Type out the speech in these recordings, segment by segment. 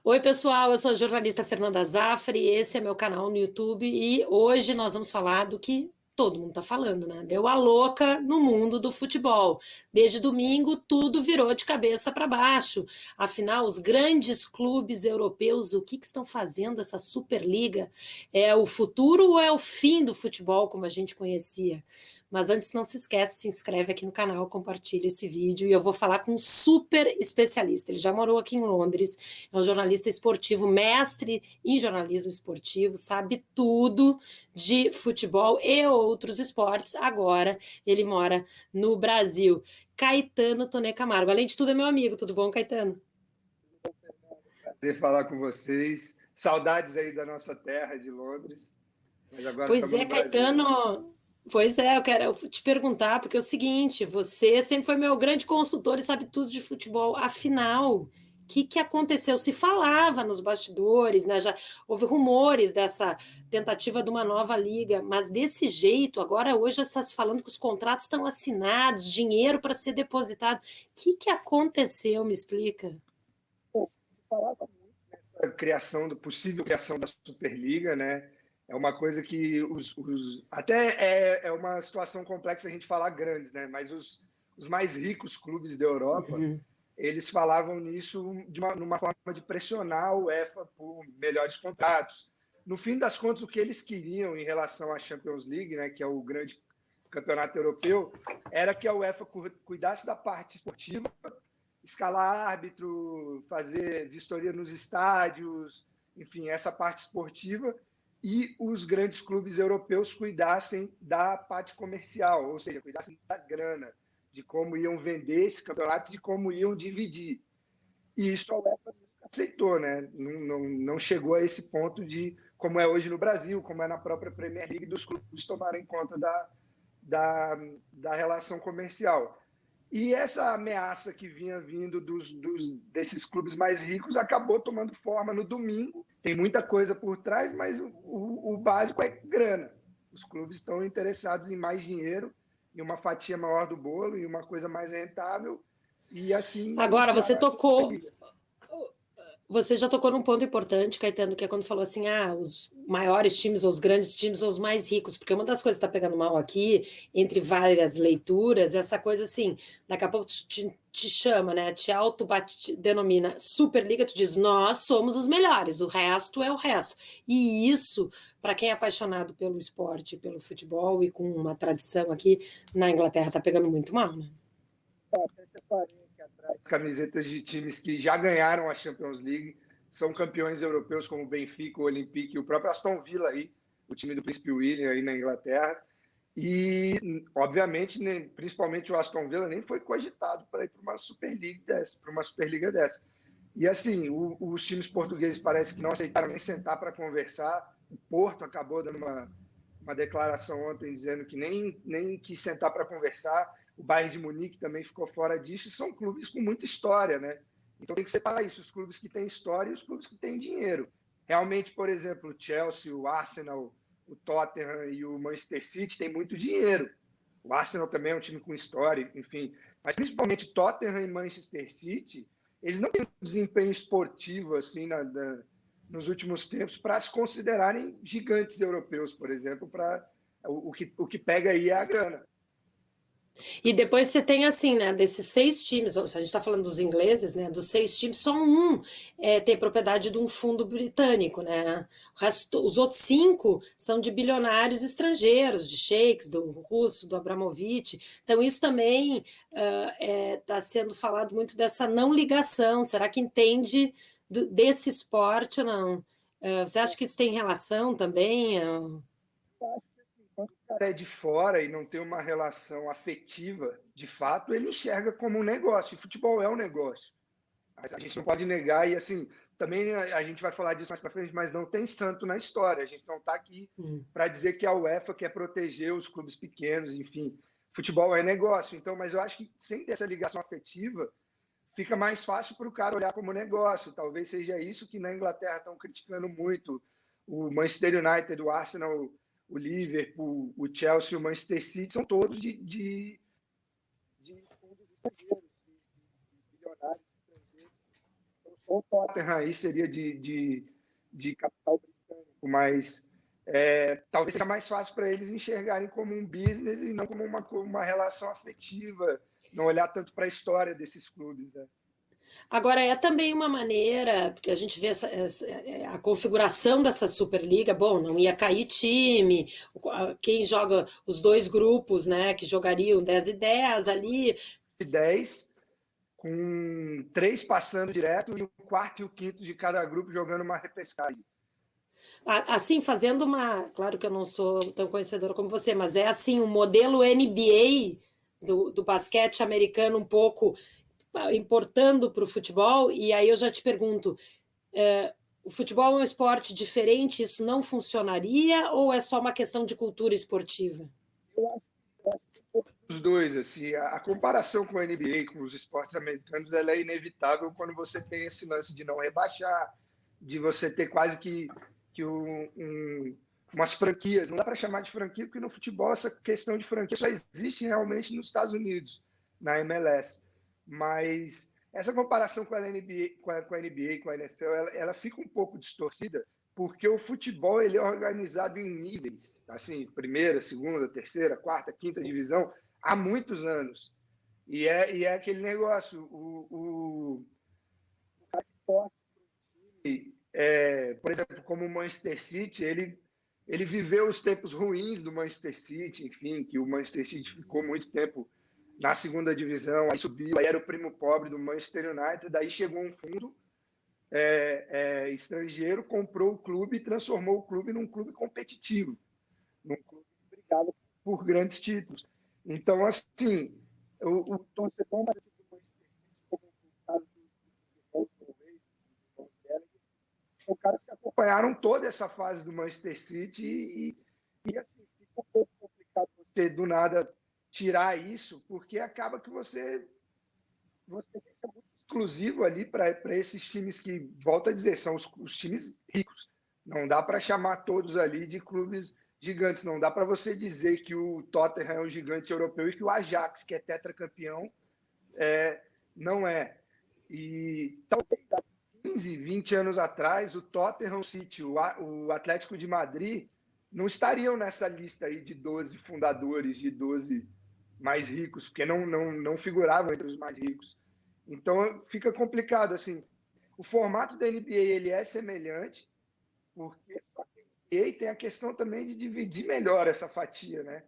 Oi, pessoal, eu sou a jornalista Fernanda Zaffari, esse é meu canal no YouTube e hoje nós vamos falar do que todo mundo está falando, né? Deu a louca no mundo do futebol. Desde domingo, tudo virou de cabeça para baixo. Afinal, os grandes clubes europeus, o que estão fazendo essa Superliga? É o futuro ou é o fim do futebol como a gente conhecia? Mas antes, não se esquece, se inscreve aqui no canal, compartilha esse vídeo e eu vou falar com um super especialista. Ele já morou aqui em Londres, é um jornalista esportivo, mestre em jornalismo esportivo, sabe tudo de futebol e outros esportes. Agora ele mora no Brasil. Caetano Tonê Camargo. Além de tudo, é meu amigo. Tudo bom, Caetano? Prazer falar com vocês. Saudades aí da nossa terra de Londres, mas agora Pois estamos é, no Brasil. Caetano. Pois é, eu quero te perguntar, porque é o seguinte, você sempre foi meu grande consultor e sabe tudo de futebol. Afinal, o que aconteceu? Se falava nos bastidores, né? Já houve rumores dessa tentativa de uma nova liga, mas desse jeito, agora hoje está se falando que os contratos estão assinados, dinheiro para ser depositado. O que aconteceu? Me explica. Bom, falava muito da criação, da possível criação da Superliga, né? É uma coisa que até é uma situação complexa a gente falar grandes, né? Mas os mais ricos clubes da Europa, Uhum. eles falavam nisso numa forma de pressionar a UEFA por melhores contratos. No fim das contas, o que eles queriam em relação à Champions League, né, que é o grande campeonato europeu, era que a UEFA cuidasse da parte esportiva, escalar árbitro, fazer vistoria nos estádios, enfim, essa parte esportiva, e os grandes clubes europeus cuidassem da parte comercial, ou seja, cuidassem da grana, de como iam vender esse campeonato, de como iam dividir. E isso a UEFA aceitou, né? Não chegou a esse ponto de, como é hoje no Brasil, como é na própria Premier League, dos clubes tomarem conta da, da relação comercial. E essa ameaça que vinha vindo desses clubes mais ricos acabou tomando forma no domingo. Tem muita coisa por trás, mas o básico é grana. Os clubes estão interessados em mais dinheiro, em uma fatia maior do bolo, em uma coisa mais rentável, e assim Agora, iniciaram essa Superliga. você já tocou num ponto importante, Caetano, que é quando falou assim, os maiores times, ou os grandes times, ou os mais ricos, porque uma das coisas que está pegando mal aqui, entre várias leituras, é essa coisa assim, daqui a pouco te chama, né, te denomina Superliga, tu diz, nós somos os melhores, o resto é o resto. E isso, para quem é apaixonado pelo esporte, pelo futebol, e com uma tradição aqui na Inglaterra, está pegando muito mal, né? Até separei aqui atrás camisetas de times que já ganharam a Champions League, são campeões europeus como o Benfica, o Olympique e o próprio Aston Villa aí, o time do Príncipe William aí na Inglaterra. E, obviamente, principalmente o Aston Villa nem foi cogitado para ir para uma Superliga dessa. E assim, os times portugueses parece que não aceitaram nem sentar para conversar. O Porto acabou dando uma declaração ontem dizendo que nem quis sentar para conversar. O Bayern de Munique também ficou fora disso. São clubes com muita história, né? Então tem que separar isso, os clubes que têm história e os clubes que têm dinheiro. Realmente, por exemplo, o Chelsea, o Arsenal, o Tottenham e o Manchester City têm muito dinheiro. O Arsenal também é um time com história, enfim. Mas principalmente Tottenham e Manchester City, eles não têm um desempenho esportivo assim nos últimos tempos para se considerarem gigantes europeus, por exemplo. O que pega aí é a grana. E depois você tem assim, né, desses 6 times, a gente está falando dos ingleses, né, dos 6 times, só um tem propriedade de um fundo britânico, né, os outros 5 são de bilionários estrangeiros, de sheiks, do russo, do Abramovich, então isso também está sendo falado muito dessa não ligação, será que entende desse esporte ou não? Você acha que isso tem relação também? Quando o cara é de fora e não tem uma relação afetiva, de fato, ele enxerga como um negócio. E futebol é um negócio. A gente não pode negar, e assim, também a gente vai falar disso mais para frente, mas não tem santo na história. A gente não está aqui para dizer que a UEFA quer proteger os clubes pequenos, enfim. Futebol é negócio, então, mas eu acho que sem ter essa ligação afetiva, fica mais fácil para o cara olhar como negócio. Talvez seja isso que na Inglaterra estão criticando muito. O Manchester United, o Arsenal, o Liverpool, o Chelsea, o Manchester City, são todos de fundos estrangeiros, de bilionários estrangeiros. Então, O Tottenham aí seria de capital britânico, mas talvez seja mais fácil para eles enxergarem como um business e não como uma relação afetiva, não olhar tanto para a história desses clubes, né? Agora, é também uma maneira, porque a gente vê a configuração dessa Superliga, bom, não ia cair time, quem joga os dois grupos, né, que jogariam 10 e 10 ali. 10, com 3 passando direto e o quarto e o quinto de cada grupo jogando uma repescagem. Assim, fazendo uma. Claro que eu não sou tão conhecedora como você, mas é assim, um modelo NBA do basquete americano, um pouco importando para o futebol. E aí eu já te pergunto: o futebol é um esporte diferente, isso não funcionaria ou é só uma questão de cultura esportiva? Os dois, assim, a comparação com a NBA, com os esportes americanos, ela é inevitável quando você tem esse lance de não rebaixar, de você ter quase que umas franquias. Não dá para chamar de franquia, porque no futebol essa questão de franquia só existe realmente nos Estados Unidos, na MLS. Mas essa comparação com a NBA, com a NBA, com a NFL, ela fica um pouco distorcida, porque o futebol ele é organizado em níveis, assim, primeira, segunda, terceira, quarta, quinta divisão, há muitos anos. E é aquele negócio, por exemplo, como o Manchester City, ele viveu os tempos ruins do Manchester City, enfim, que o Manchester City ficou muito tempo na segunda divisão, aí subiu, aí era o primo pobre do Manchester United, daí chegou um fundo estrangeiro, comprou o clube e transformou o clube num clube competitivo, num clube que brigava por grandes títulos. Então, assim, o torcedor mais do Manchester City, são caras que acompanharam toda essa fase do Manchester City e assim, fica um pouco complicado você, do nada, tirar isso, porque acaba que você fica muito exclusivo ali para esses times que, volto a dizer, são os times ricos. Não dá para chamar todos ali de clubes gigantes. Não dá para você dizer que o Tottenham é um gigante europeu e que o Ajax, que é tetracampeão, não é. E talvez há 15, 20 anos atrás, o Tottenham City, o Atlético de Madrid, não estariam nessa lista aí de 12 fundadores, de 12 mais ricos, porque não figuravam entre os mais ricos. Então fica complicado assim. O formato da NBA ele é semelhante, porque a NBA tem a questão também de dividir melhor essa fatia, né?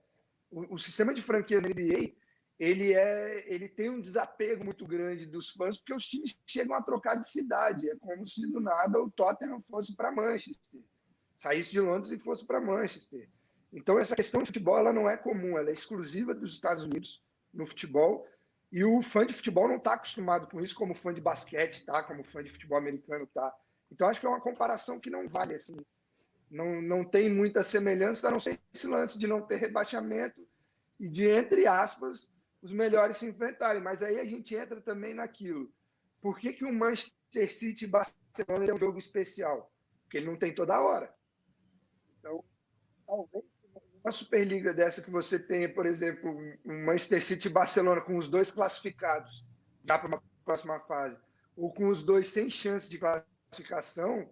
O sistema de franquias da NBA ele tem um desapego muito grande dos fãs, porque os times chegam a trocar de cidade. É como se do nada o Tottenham fosse para Manchester, saísse de Londres e fosse para Manchester. Então essa questão de futebol ela não é comum, ela é exclusiva dos Estados Unidos no futebol. E o fã de futebol não está acostumado com isso, como o fã de basquete tá, como o fã de futebol americano tá. Então acho que é uma comparação que não vale assim. Não tem muita semelhança, a não ser esse lance de não ter rebaixamento e de, entre aspas, os melhores se enfrentarem. Mas aí a gente entra também naquilo. Por que o Manchester City e Barcelona é um jogo especial? Porque ele não tem toda hora. Então, talvez uma Superliga dessa que você tenha, por exemplo, um Manchester City e Barcelona com os dois classificados já para uma próxima fase, ou com os dois sem chance de classificação,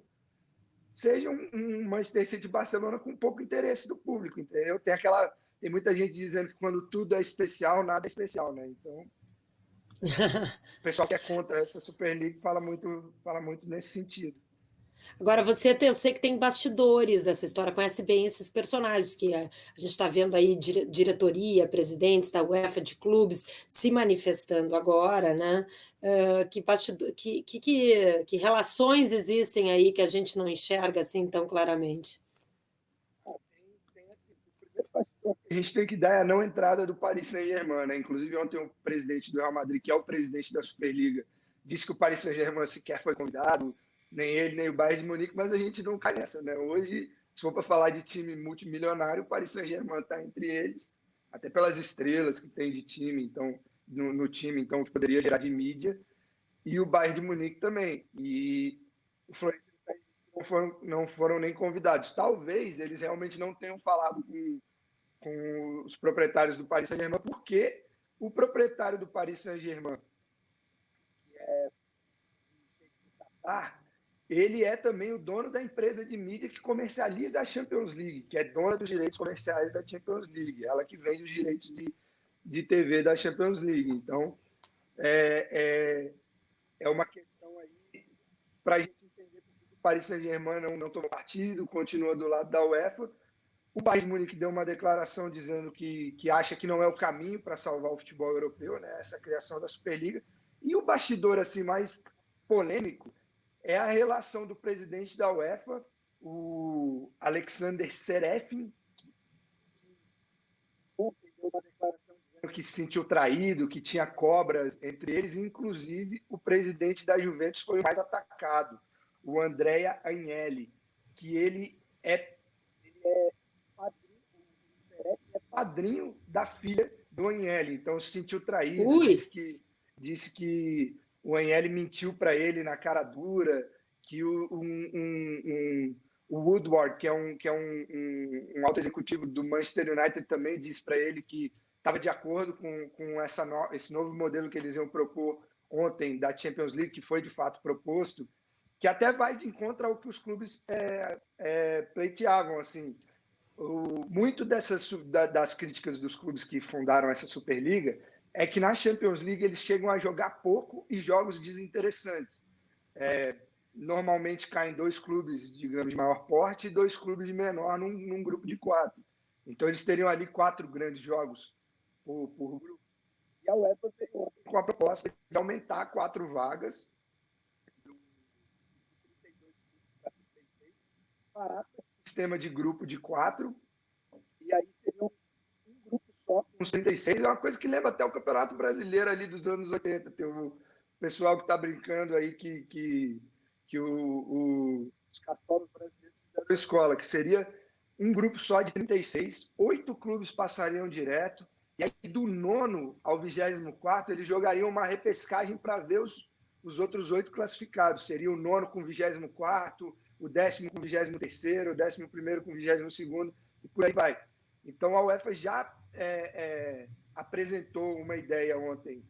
seja um Manchester City e Barcelona com pouco interesse do público, entendeu? Tem muita gente dizendo que quando tudo é especial, nada é especial, né? Então, o pessoal que é contra essa Superliga fala muito nesse sentido. Agora, eu sei que tem bastidores dessa história, conhece bem esses personagens, que a gente está vendo aí diretoria, presidentes da UEFA de clubes se manifestando agora, né? Que relações existem aí que a gente não enxerga assim tão claramente? A gente tem que dar a não entrada do Paris Saint-Germain, né? Inclusive, ontem o presidente do Real Madrid, que é o presidente da Superliga, disse que o Paris Saint-Germain sequer foi convidado, nem ele, nem o Bayern de Munique, mas a gente não cai nessa, né? Hoje, se for para falar de time multimilionário, o Paris Saint-Germain está entre eles, até pelas estrelas que tem de time, então, no time, então, que poderia gerar de mídia, e o Bayern de Munique também. E o Florentino não foram nem convidados. Talvez eles realmente não tenham falado com os proprietários do Paris Saint-Germain, porque o proprietário do Paris Saint-Germain, ele é também o dono da empresa de mídia que comercializa a Champions League, que é dona dos direitos comerciais da Champions League, ela que vende os direitos de TV da Champions League. Então, é uma questão aí para a gente entender porque o Paris Saint-Germain não tomou partido, continua do lado da UEFA. O Bayern de Munique deu uma declaração dizendo que acha que não é o caminho para salvar o futebol europeu, né? Essa criação da Superliga. E o bastidor assim mais polêmico é a relação do presidente da UEFA, o Alexander Serefin, que deu uma declaração dizendo que se sentiu traído, que tinha cobras entre eles, inclusive o presidente da Juventus foi o mais atacado, o Andrea Agnelli, que ele é padrinho da filha do Agnelli, então se sentiu traído, disse que o Agnelli mentiu para ele na cara dura, que o Woodward, que é um alto executivo do Manchester United, também disse para ele que estava de acordo com esse novo modelo que eles iam propor ontem da Champions League, que foi de fato proposto, que até vai de encontro ao que os clubes pleiteavam, assim. Muito das críticas dos clubes que fundaram essa Superliga é que na Champions League eles chegam a jogar pouco e jogos desinteressantes. Normalmente caem 2 clubes, digamos, de maior porte e 2 clubes de menor num grupo de 4. Então eles teriam ali 4 grandes jogos por grupo. E a UEFA veio com a proposta de aumentar 4 vagas para sistema de grupo de 4, e aí seria um grupo só com 36, é uma coisa que lembra até o Campeonato Brasileiro ali dos anos 80, tem o pessoal que está brincando aí que os católicos brasileiros fizeram a escola, que seria um grupo só de 36, 8 clubes passariam direto, e aí do 9º ao 24º eles jogariam uma repescagem para ver os outros 8 classificados, seria o 9º com o 24º, o 10º com o 23º, o 11º com o 22º, e por aí vai. Então, a UEFA já apresentou uma ideia ontem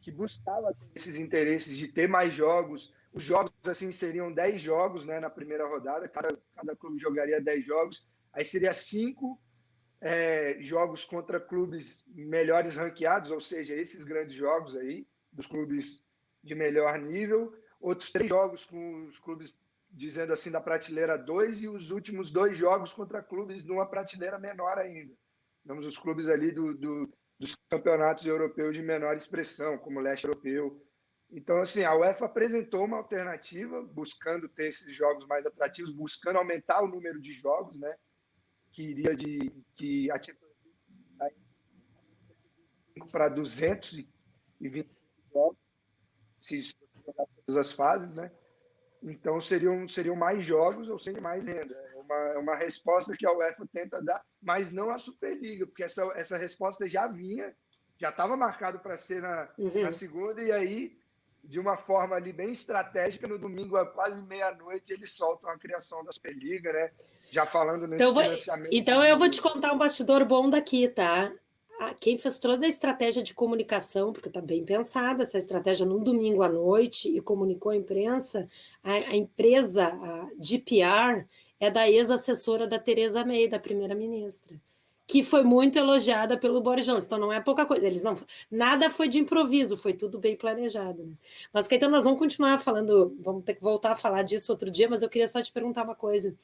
que buscava esses interesses de ter mais jogos. Os jogos, assim, seriam 10 jogos, né, na primeira rodada, cada clube jogaria 10 jogos, aí seria 5 jogos contra clubes melhores ranqueados, ou seja, esses grandes jogos aí, dos clubes de melhor nível, outros 3 jogos com os clubes dizendo assim, da prateleira 2, e os últimos 2 jogos contra clubes numa prateleira menor ainda. Vamos os clubes ali dos campeonatos europeus de menor expressão, como o leste europeu. Então, assim, a UEFA apresentou uma alternativa, buscando ter esses jogos mais atrativos, buscando aumentar o número de jogos, né? Que iria que a Champions League para 225 jogos, se jogar todas as fases, né? Então, seriam mais jogos ou seria mais renda. É uma resposta que a UEFA tenta dar, mas não a Superliga, porque essa resposta já estava marcado para ser na segunda, e aí, de uma forma ali bem estratégica, no domingo, a quase meia-noite, eles soltam a criação da Superliga, né? Já falando nesse financiamento. Então, eu vou te contar um bastidor bom daqui, tá? Quem fez toda a estratégia de comunicação, porque está bem pensada essa estratégia num domingo à noite e comunicou à imprensa, a empresa de PR é da ex-assessora da Theresa May, da primeira-ministra, que foi muito elogiada pelo Boris Johnson. Então não é pouca coisa. Nada foi de improviso, foi tudo bem planejado, né? Mas, Caetano, nós vamos continuar falando, vamos ter que voltar a falar disso outro dia, mas eu queria só te perguntar uma coisa.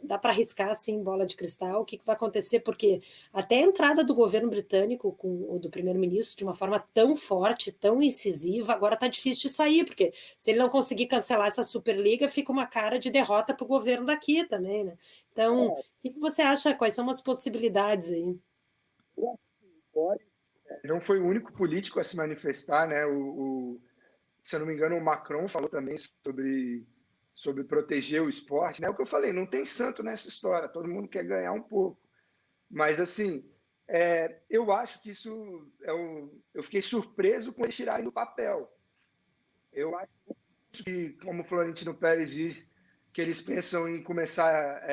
Dá para arriscar assim, bola de cristal, o que vai acontecer, porque até a entrada do governo britânico ou do primeiro-ministro de uma forma tão forte, tão incisiva, agora está difícil de sair, porque se ele não conseguir cancelar essa Superliga, fica uma cara de derrota para o governo daqui também, né? Então, o que você acha? Quais são as possibilidades aí? Não foi o único político a se manifestar, né? Se eu não me engano, o Macron falou também sobre proteger o esporte, né? O que eu falei, não tem santo nessa história, todo mundo quer ganhar um pouco. Mas, assim, eu acho que isso... Eu fiquei surpreso com eles tirarem do papel. Eu acho que, como o Florentino Pérez diz, que eles pensam em começar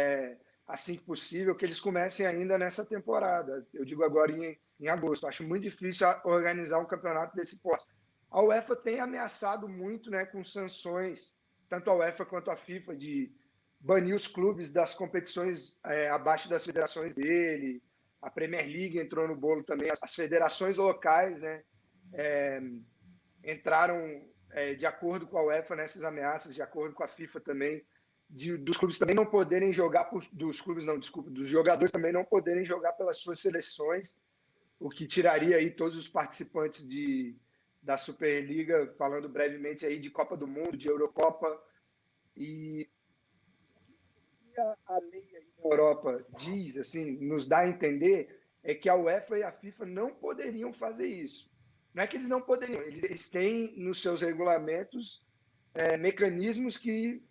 assim que possível, que eles comecem ainda nessa temporada. Eu digo agora em agosto. Acho muito difícil organizar um campeonato desse porte. a UEFA tem ameaçado muito, né, com sanções, tanto a UEFA quanto a FIFA, de banir os clubes das competições abaixo das federações dele. A Premier League entrou no bolo também. As federações locais, né, entraram de acordo com a UEFA nessas ameaças, de acordo com a FIFA também, dos clubes também não poderem jogar, dos jogadores também não poderem jogar pelas suas seleções, o que tiraria aí todos os participantes da Superliga, falando brevemente aí de Copa do Mundo, de Eurocopa. E a lei aí na Europa diz, assim, nos dá a entender, é que a UEFA e a FIFA não poderiam fazer isso. Não é que eles não poderiam, eles têm nos seus regulamentos mecanismos que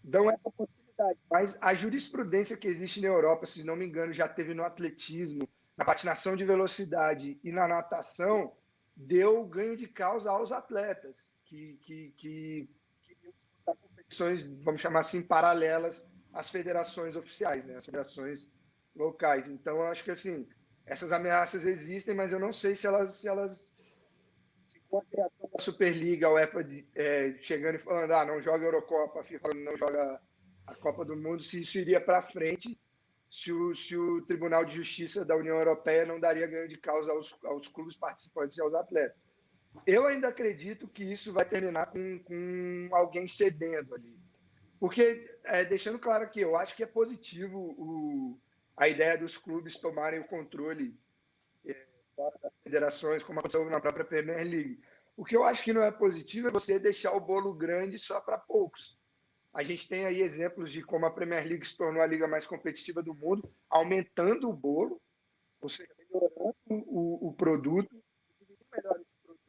dão essa possibilidade. Mas a jurisprudência que existe na Europa, se não me engano, já teve no atletismo, na patinação de velocidade e na natação, deu ganho de causa aos atletas que queriam disputar competições, vamos chamar assim, paralelas às federações oficiais, né, às federações locais. Então, eu acho que assim, essas ameaças existem, mas eu não sei se com a criação da Superliga, a UEFA chegando e falando, não joga a Eurocopa, a FIFA não joga a Copa do Mundo, se isso iria para frente, se o Tribunal de Justiça da União Europeia não daria ganho de causa aos clubes participantes e aos atletas. Eu ainda acredito que isso vai terminar com alguém cedendo ali. Porque, deixando claro que eu acho que é positivo a ideia dos clubes tomarem o controle das federações, como aconteceu na própria Premier League. O que eu acho que não é positivo é você deixar o bolo grande só para poucos. A gente tem aí exemplos de como a Premier League se tornou a liga mais competitiva do mundo, aumentando o bolo, ou seja, melhorando o produto, melhor esse produto.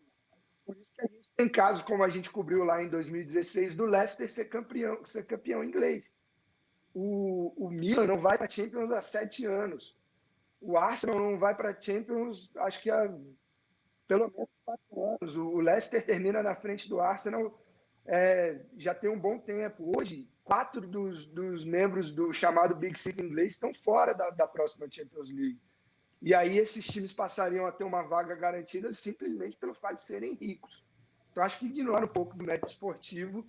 Por isso que a gente tem casos como a gente cobriu lá em 2016 do Leicester ser campeão inglês. O Milan não vai para a Champions há 7 anos. O Arsenal não vai para a Champions, acho que há pelo menos 4 anos. O Leicester termina na frente do Arsenal já tem um bom tempo. Hoje, 4 dos membros do chamado Big Six inglês estão fora da próxima Champions League. E aí esses times passariam a ter uma vaga garantida simplesmente pelo fato de serem ricos. Então, acho que ignora um pouco do mérito esportivo,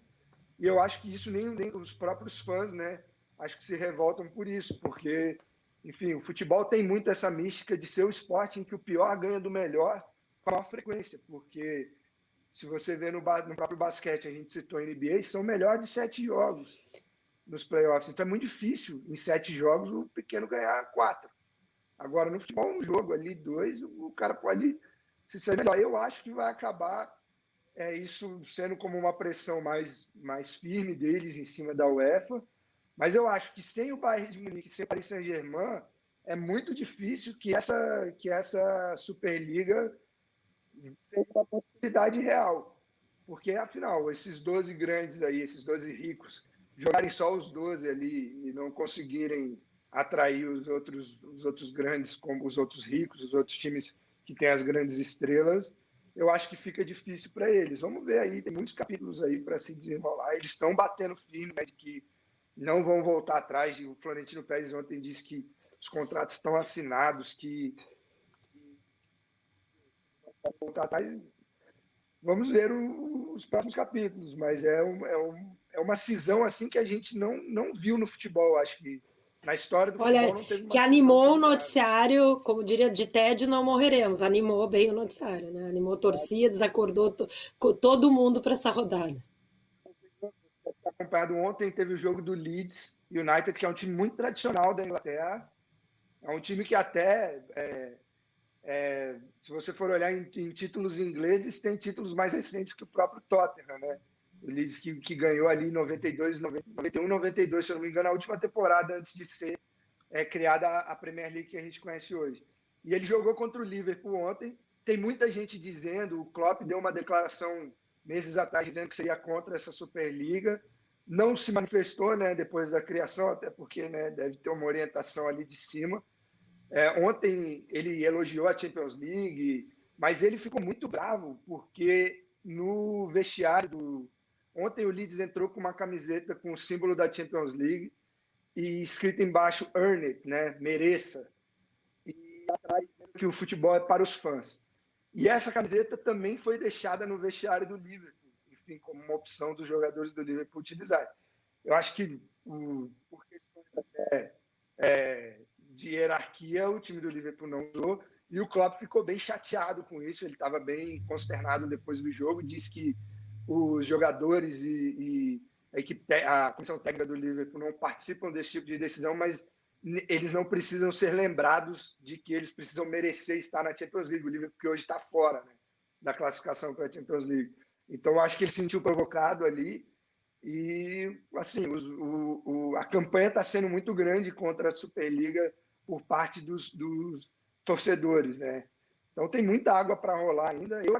e eu acho que isso nem os próprios fãs, né, acho que se revoltam por isso, porque, enfim, o futebol tem muito essa mística de ser o esporte em que o pior ganha do melhor com a maior frequência, porque se você vê no próprio basquete, a gente citou a NBA, são melhor de 7 jogos nos playoffs. Então é muito difícil, em 7 jogos, o pequeno ganhar 4. Agora, no futebol, um jogo ali, 2, o cara pode se ser melhor. Eu acho que vai acabar isso sendo como uma pressão mais firme deles em cima da UEFA. Mas eu acho que sem o Bayern de Munique, sem o Paris Saint-Germain, é muito difícil que essa Superliga seja uma possibilidade real. Porque, afinal, esses 12 grandes aí, esses 12 ricos, jogarem só os 12 ali e não conseguirem atrair os outros grandes, como os outros ricos, os outros times que têm as grandes estrelas, eu acho que fica difícil para eles. Vamos ver aí, tem muitos capítulos aí para se desenrolar. Eles estão batendo firme, né, de que não vão voltar atrás. O Florentino Pérez ontem disse que os contratos estão assinados, que voltar atrás. Vamos ver os próximos capítulos, mas é uma cisão assim que a gente não viu no futebol. Acho que na história do futebol não teve uma que cisão animou o similar. noticiário, como diria, de tédio não morreremos. Animou bem o noticiário, né? Animou a torcida, desacordou todo mundo para essa rodada. Acompanhado ontem, teve o jogo do Leeds United, que é um time muito tradicional da Inglaterra. É um time que até, se você for olhar em títulos ingleses, tem títulos mais recentes que o próprio Tottenham, né? O Leeds que ganhou ali em 92, 91, 92, se eu não me engano, a última temporada antes de ser criada a Premier League que a gente conhece hoje. E ele jogou contra o Liverpool ontem. Tem muita gente dizendo, o Klopp deu uma declaração meses atrás dizendo que seria contra essa Superliga. Não se manifestou, né, depois da criação, até porque, né, deve ter uma orientação ali de cima. Ontem ele elogiou a Champions League, mas ele ficou muito bravo porque no vestiário ontem o Leeds entrou com uma camiseta com o símbolo da Champions League e escrito embaixo "Earn it", né, mereça, e atrás que o futebol é para os fãs. E essa camiseta também foi deixada no vestiário do Liverpool, enfim, como uma opção dos jogadores do Liverpool utilizar. Eu acho que, por questões até de hierarquia, o time do Liverpool não usou, e o Klopp ficou bem chateado com isso, ele estava bem consternado depois do jogo, disse que os jogadores e a comissão técnica do Liverpool não participam desse tipo de decisão, mas eles não precisam ser lembrados de que eles precisam merecer estar na Champions League, o Liverpool que hoje está fora, né, da classificação para a Champions League. Então, acho que ele se sentiu provocado ali e, assim, a campanha está sendo muito grande contra a Superliga por parte dos torcedores, né? Então, tem muita água para rolar ainda. Eu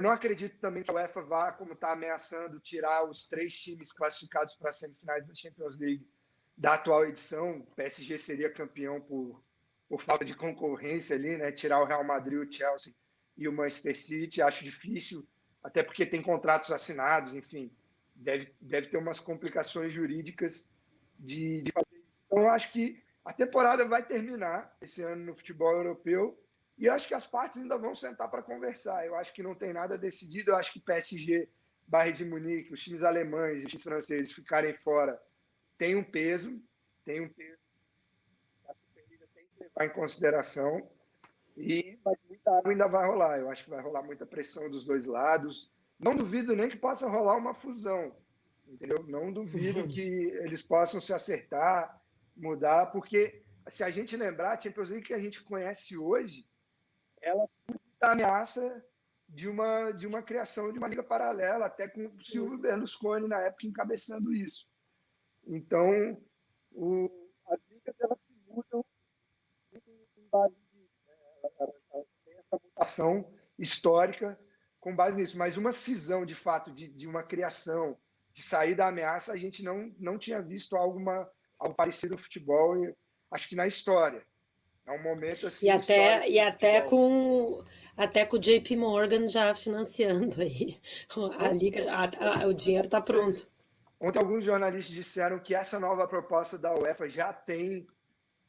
não acredito também que a UEFA vá, como está ameaçando, tirar os 3 times classificados para as semifinais da Champions League da atual edição. O PSG seria campeão por falta de concorrência ali, né? Tirar o Real Madrid, o Chelsea e o Manchester City, acho difícil, até porque tem contratos assinados, enfim, deve ter umas complicações jurídicas de fazer isso. Então, eu acho que a temporada vai terminar esse ano no futebol europeu e acho que as partes ainda vão sentar para conversar. Eu acho que não tem nada decidido. Eu acho que PSG, Bayern de Munique, os times alemães e os times franceses ficarem fora tem um peso. A Superliga tem que levar em consideração. Mas muita água ainda vai rolar. Eu acho que vai rolar muita pressão dos dois lados. Não duvido nem que possa rolar uma fusão, entendeu? Não duvido que eles possam se acertar, mudar, porque se a gente lembrar, a Champions League que a gente conhece hoje, ela está ameaça de uma criação de uma liga paralela, até com o Silvio Berlusconi na época encabeçando isso. Então, as ligas elas se mudam em base disso, né? Elas têm essa mutação histórica com base nisso, mas uma cisão de fato de uma criação, de sair da ameaça, a gente não tinha visto algo parecido no futebol, acho que na história. É um momento assim. Até com o JP Morgan já financiando aí. A liga, o dinheiro está pronto. Ontem alguns jornalistas disseram que essa nova proposta da UEFA já tem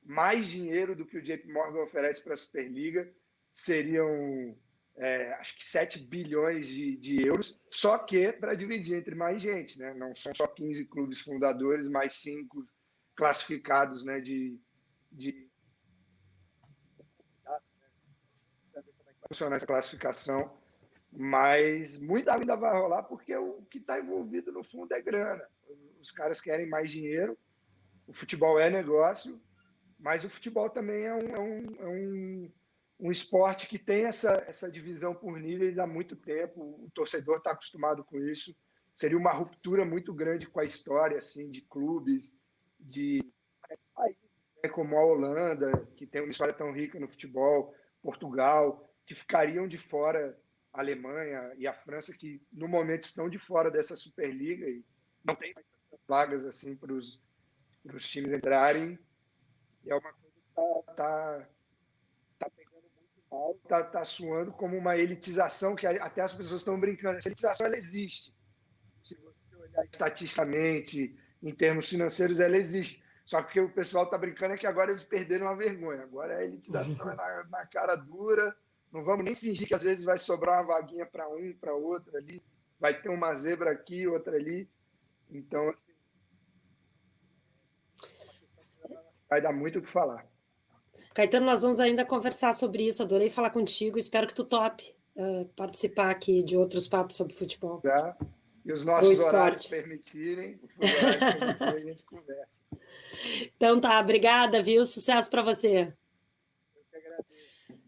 mais dinheiro do que o JP Morgan oferece para a Superliga. Seriam, acho que 7 bilhões de euros, só que para dividir entre mais gente, né? Não são só 15 clubes fundadores, mais 5 classificados, né, de funcionar essa classificação, mas muita ainda vai rolar porque o que está envolvido no fundo é grana. Os caras querem mais dinheiro, o futebol é negócio, mas o futebol também é um esporte que tem essa divisão por níveis há muito tempo, o torcedor está acostumado com isso, seria uma ruptura muito grande com a história assim, de clubes, de países, né, como a Holanda, que tem uma história tão rica no futebol, Portugal, que ficariam de fora, a Alemanha e a França, que no momento estão de fora dessa Superliga e não tem mais vagas assim para os times entrarem. E é uma coisa que está pegando muito mal, está soando como uma elitização, que até as pessoas estão brincando. Essa elitização ela existe. Se você olhar estatisticamente, em termos financeiros, ela existe. Só que o pessoal está brincando é que agora eles perderam a vergonha. Agora a elitização é na cara dura. Não vamos nem fingir que às vezes vai sobrar uma vaguinha para um, para outro ali. Vai ter uma zebra aqui, outra ali. Então, assim, vai dar muito o que falar. Caetano, nós vamos ainda conversar sobre isso. Adorei falar contigo. Espero que tu tope participar aqui de outros papos sobre futebol. Já. E os nossos horários permitirem, a gente conversa. Então tá, obrigada, viu? Sucesso para você. Eu que agradeço.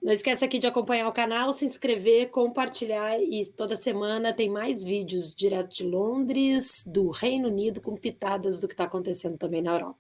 Não esquece aqui de acompanhar o canal, se inscrever, compartilhar e toda semana tem mais vídeos direto de Londres, do Reino Unido, com pitadas do que está acontecendo também na Europa.